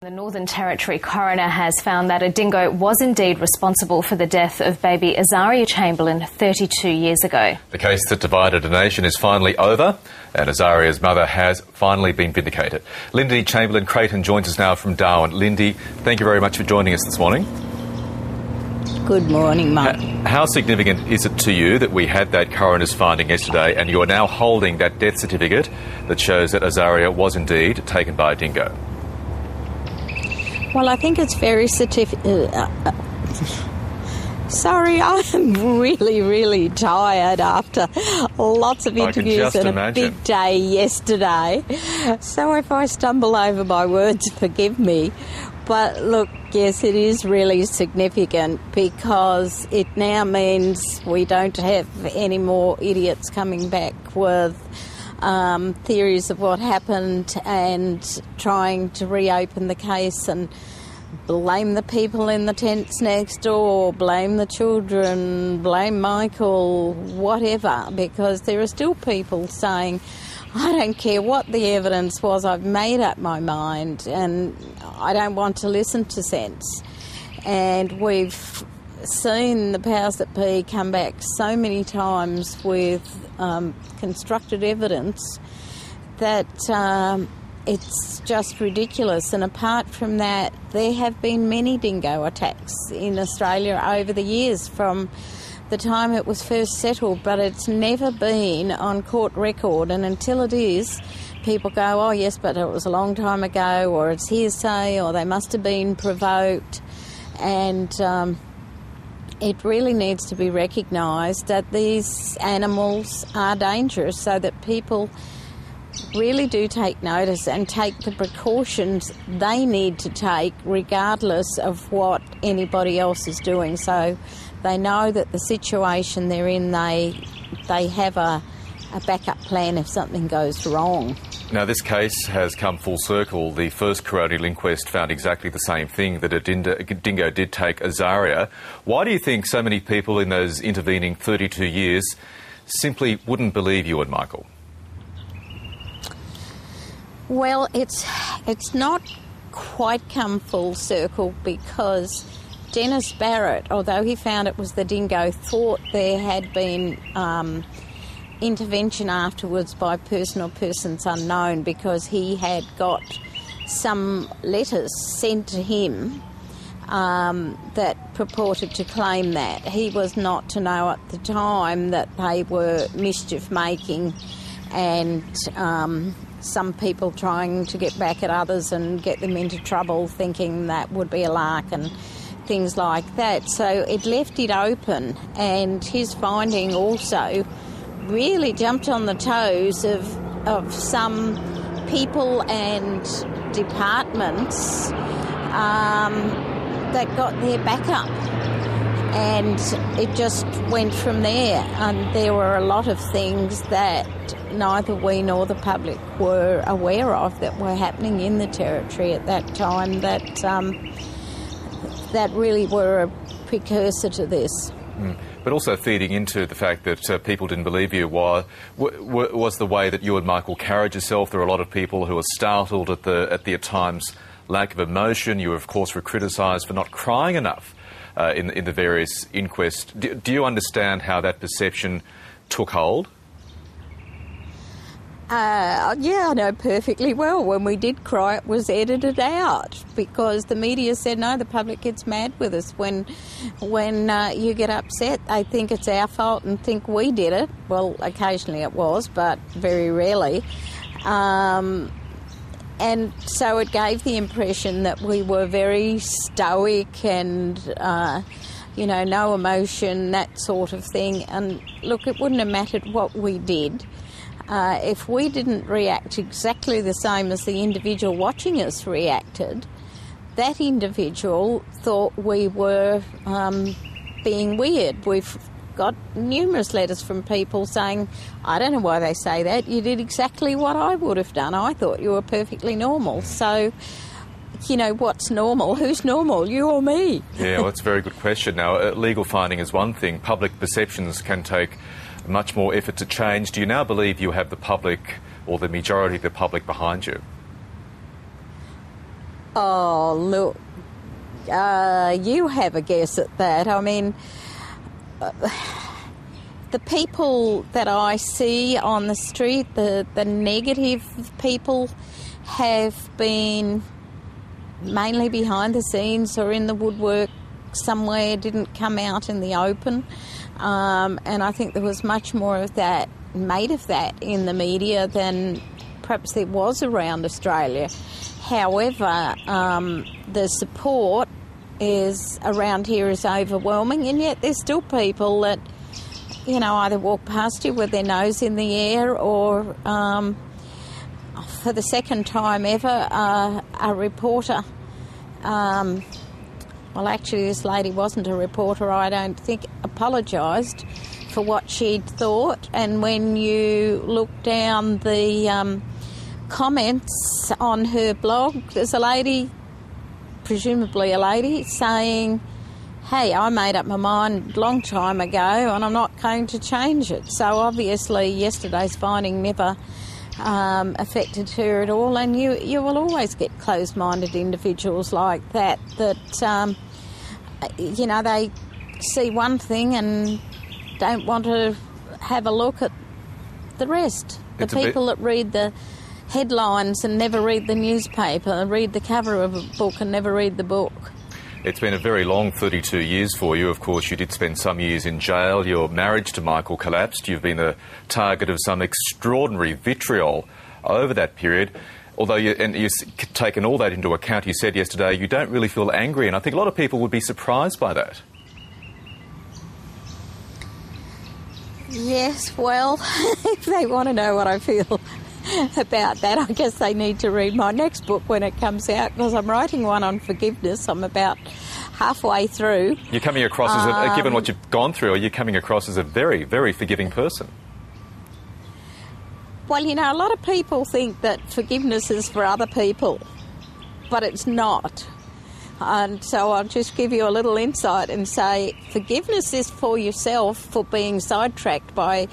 The Northern Territory coroner has found that a dingo was indeed responsible for the death of baby Azaria Chamberlain 32 years ago. The case that divided a nation is finally over, and Azaria's mother has finally been vindicated. Lindy Chamberlain-Creighton joins us now from Darwin. Lindy, thank you very much for joining us this morning. Good morning, Mark. How significant is it to you that we had that coroner's finding yesterday and you are now holding that death certificate that shows that Azaria was indeed taken by a dingo? Well, I think it's very sorry, I'm really tired after lots of interviews and a big day yesterday. So if I stumble over my words, forgive me. But look, yes, it is really significant because it now means we don't have any more idiots coming back with theories of what happened and trying to reopen the case and blame the people in the tents next door, blame the children, blame Michael, whatever, because there are still people saying, I don't care what the evidence was, I've made up my mind and I don't want to listen to sense. And we've seen the powers that be come back so many times with constructed evidence that it's just ridiculous. And apart from that, there have been many dingo attacks in Australia over the years from the time it was first settled, but it's never been on court record. And until it is, people go, oh yes, but it was a long time ago, or it's hearsay, or they must have been provoked. And it really needs to be recognised that these animals are dangerous, so that people really do take notice and take the precautions they need to take regardless of what anybody else is doing. So they know that the situation they're in, they have a backup plan if something goes wrong. Now, this case has come full circle. The first coronial inquest found exactly the same thing, that a dingo did take Azaria. Why do you think so many people in those intervening 32 years simply wouldn't believe you and Michael? Well, it's not quite come full circle because Dennis Barrett, although he found it was the dingo, thought there had been intervention afterwards by person or persons unknown because he had got some letters sent to him that purported to claim that. He was not to know at the time that they were mischief-making and some people trying to get back at others and get them into trouble thinking that would be a lark and things like that. So it left it open, and his finding also really jumped on the toes of some people and departments that got their backup. And it just went from there. And there were a lot of things that neither we nor the public were aware of that were happening in the Territory at that time that really were a precursor to this. But also feeding into the fact that people didn't believe you was the way that you and Michael carried yourself. There were a lot of people who were startled at the at times lack of emotion. You, of course, were criticised for not crying enough in the various inquests. Do you understand how that perception took hold? Yeah, I know perfectly well. When we did cry, it was edited out because the media said, no, the public gets mad with us. When you get upset, they think it's our fault and think we did it. Well, occasionally it was, but very rarely. And so it gave the impression that we were very stoic and, no emotion, that sort of thing. And look, it wouldn't have mattered what we did. If we didn't react exactly the same as the individual watching us reacted, that individual thought we were being weird. We've got numerous letters from people saying, I don't know why they say that, you did exactly what I would have done. I thought you were perfectly normal. So, what's normal? Who's normal, you or me? Yeah, well, that's a very good question. Now, legal finding is one thing. Public perceptions can take much more effort to change. Do you now believe you have the public, or the majority of the public, behind you? I Oh, look, you have a guess at that. I mean, the people that I see on the street, the negative people, have been mainly behind the scenes or in the woodwork somewhere, didn't come out in the open. And I think there was much more of that, made of that in the media than perhaps there was around Australia. However, the support is around here is overwhelming, and yet there's still people that, you know, either walk past you with their nose in the air or, for the second time ever, a reporter, well, actually this lady wasn't a reporter, I don't think, apologised for what she'd thought. And when you look down the comments on her blog, there's a lady, presumably a lady, saying, hey, I made up my mind a long time ago and I'm not going to change it. So obviously yesterday's finding never affected her at all, and you will always get closed-minded individuals like that, you know, they see one thing and don't want to have a look at the rest. The people that read the headlines and never read the newspaper, and read the cover of a book and never read the book. It's been a very long 32 years for you. Of course, you did spend some years in jail. Your marriage to Michael collapsed. You've been the target of some extraordinary vitriol over that period. Although you've taken all that into account, you said yesterday you don't really feel angry, and I think a lot of people would be surprised by that. Yes, well, if they want to know what I feel about that, I guess they need to read my next book when it comes out, because I'm writing one on forgiveness. I'm about halfway through. You're coming across as, given what you've gone through, are you coming across as a very, very forgiving person? Well, you know, a lot of people think that forgiveness is for other people, but it's not. And so I'll just give you a little insight and say forgiveness is for yourself for being sidetracked by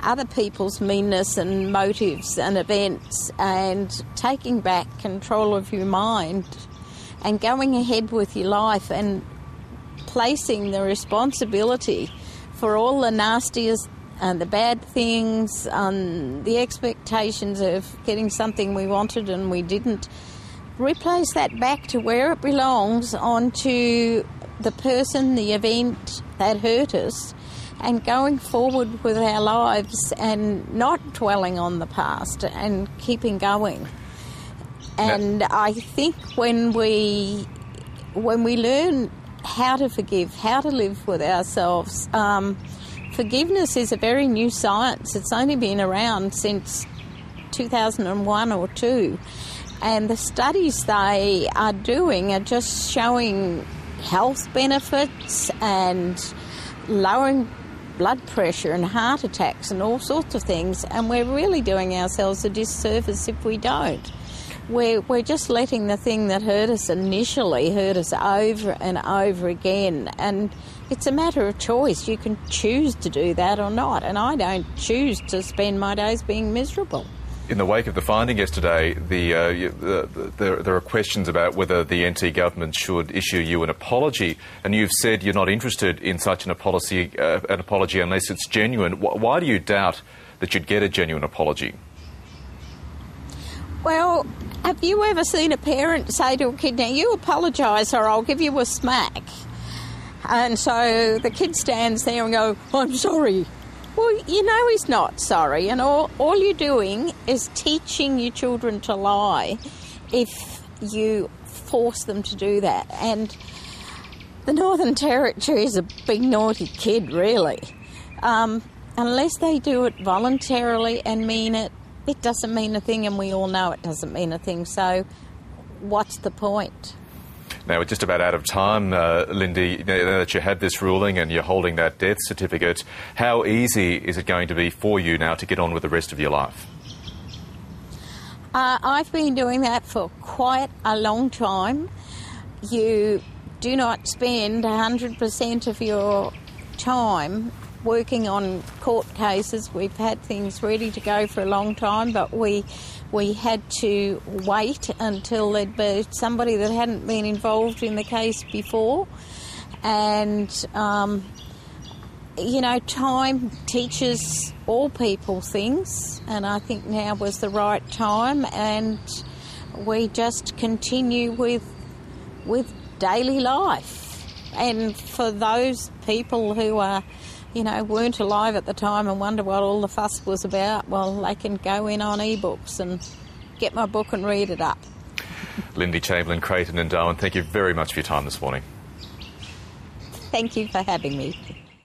other people's meanness and motives and events, and taking back control of your mind and going ahead with your life and placing the responsibility for all the nastiest and the bad things, the expectations of getting something we wanted and we didn't. Replace that back to where it belongs, onto the person, the event that hurt us, and going forward with our lives and not dwelling on the past and keeping going. And I think when we learn how to forgive, how to live with ourselves, forgiveness is a very new science. It's only been around since 2001 or 2. And the studies they are doing are just showing health benefits and lowering blood pressure and heart attacks and all sorts of things. And we're really doing ourselves a disservice if we don't. We're just letting the thing that hurt us initially hurt us over and over again. And it's a matter of choice. You can choose to do that or not. And I don't choose to spend my days being miserable. In the wake of the finding yesterday, there are questions about whether the NT government should issue you an apology, and you've said you're not interested in such an apology unless it's genuine. Why do you doubt that you'd get a genuine apology? Well, have you ever seen a parent say to a kid, now you apologise or I'll give you a smack? And so the kid stands there and goes, I'm sorry. Well, you know he's not sorry, and all you're doing is teaching your children to lie if you force them to do that. And the Northern Territory is a big naughty kid, really. Unless they do it voluntarily and mean it, it doesn't mean a thing, and we all know it doesn't mean a thing. So what's the point? Now, we're just about out of time, Lindy. Now that you had this ruling and you're holding that death certificate, how easy is it going to be for you now to get on with the rest of your life? I've been doing that for quite a long time. You do not spend 100% of your time working on court cases. We've had things ready to go for a long time, but we we had to wait until there'd be somebody that hadn't been involved in the case before. And, you know, time teaches all people things, and I think now was the right time, and we just continue with daily life. And for those people who are, you know, weren't alive at the time and wonder what all the fuss was about, well, they can go in on ebooks and get my book and read it up. Lindy Chamberlain-Creighton in Darwin, thank you very much for your time this morning. Thank you for having me.